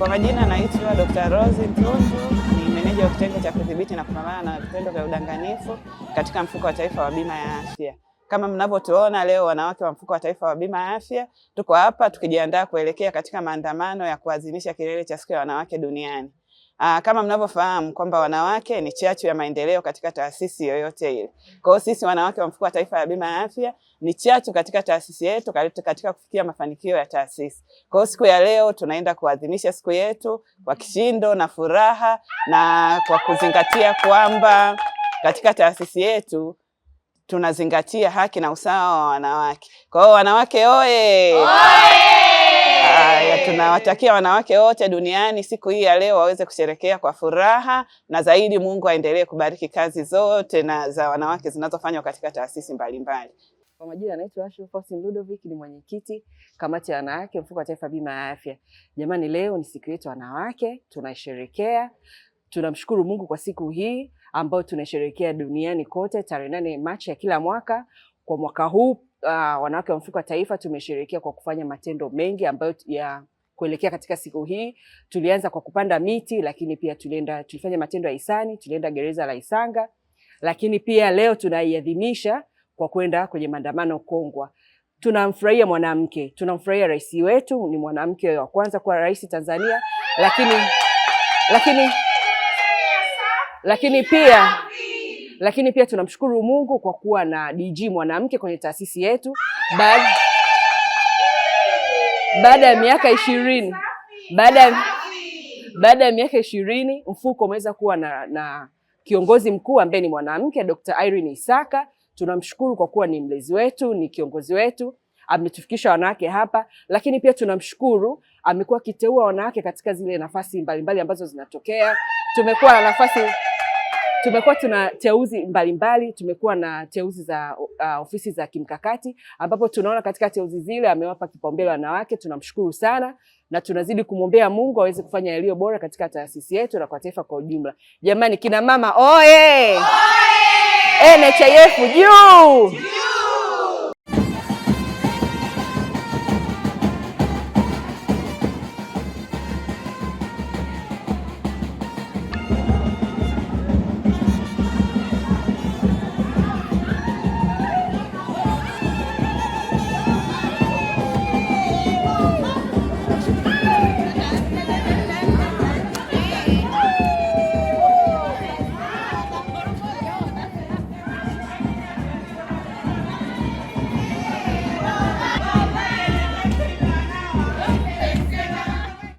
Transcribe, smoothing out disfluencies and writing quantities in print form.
Kwa majina naitwa Dr. Rose Ntundu, ni meneja wa kitengo cha kudhibiti na kupambana na vitendo vya udanganyifu katika mfuko wa taifa wa bima ya afya. Kama mnavyotuona leo, wanawake wa mfuko wa taifa wa bima ya afya tuko hapa tukijiandaa kuelekea katika maandamano ya kuadhimisha kilele cha siku ya wanawake duniani. Kama mnavyofahamu kwamba wanawake ni chachu ya maendeleo katika taasisi yoyote ile. Kwa hiyo sisi wanawake wa mfuko wa taifa ya bima ya afya ni chachu katika taasisi yetu katika kufikia mafanikio ya taasisi. Kwa hiyo siku ya leo tunaenda kuadhimisha siku yetu kwa kishindo na furaha, na kwa kuzingatia kwamba katika taasisi yetu tunazingatia haki na usawa wa wanawake. Kwa hiyo wanawake oye! Tunawatakia wanawake wote duniani siku hii ya leo waweze kusherehekea kwa furaha, na zaidi Mungu aendelee kubariki kazi zote na za wanawake zinazofanywa katika taasisi mbalimbali. Kwa majina naitwa Ashu Faustin Ludovic, ni mwenyekiti kamati ya wanawake mfuko wa taifa bima ya afya. Jamani, leo ni siku yetu wanawake, tunaisherehekea. Tunamshukuru Mungu kwa siku hii ambayo tunasherehekea duniani kote tarehe 8 Machi ya kila mwaka. Kwa mwaka huu wanawake wa mfuko wa taifa tumesherehekea kwa kufanya matendo mengi ambayo ya kuelekea katika siku hii. Tulianza kwa kupanda miti, lakini pia tulifanya matendo ya hisani, tulienda gereza la Isanga, lakini pia leo tunaiadhimisha kwa kwenda kwenye maandamano Kongwa. Tunamfurahia mwanamke, tunamfurahia rais wetu, ni mwanamke wa kwanza kuwa rais Tanzania, lakini pia tunamshukuru Mungu kwa kuwa na DG mwanamke kwenye taasisi yetu. Baada ya miaka 20 baada ya miaka 20 mfuko umeweza kuwa na kiongozi mkuu ambaye ni mwanamke, Dr. Irene Isaka. Tunamshukuru kwa kuwa ni mlezi wetu, ni kiongozi wetu, ametufikisha wanawake hapa. Lakini pia tunamshukuru amekuwa akiteua wanawake katika zile nafasi mbalimbali ambazo zinatokea. Tumekuwa tuna teuzi mbalimbali, tumekuwa na teuzi za ofisi za kimkakati, ambapo tunaona katika teuzi zile amewapa kipaumbele wanawake. Tunamshukuru sana na tunazidi kumwombea Mungu aweze kufanya yaliyo bora katika taasisi yetu na kwa taifa kwa ujumla. Jamani, kina mama oye! NHIF juu!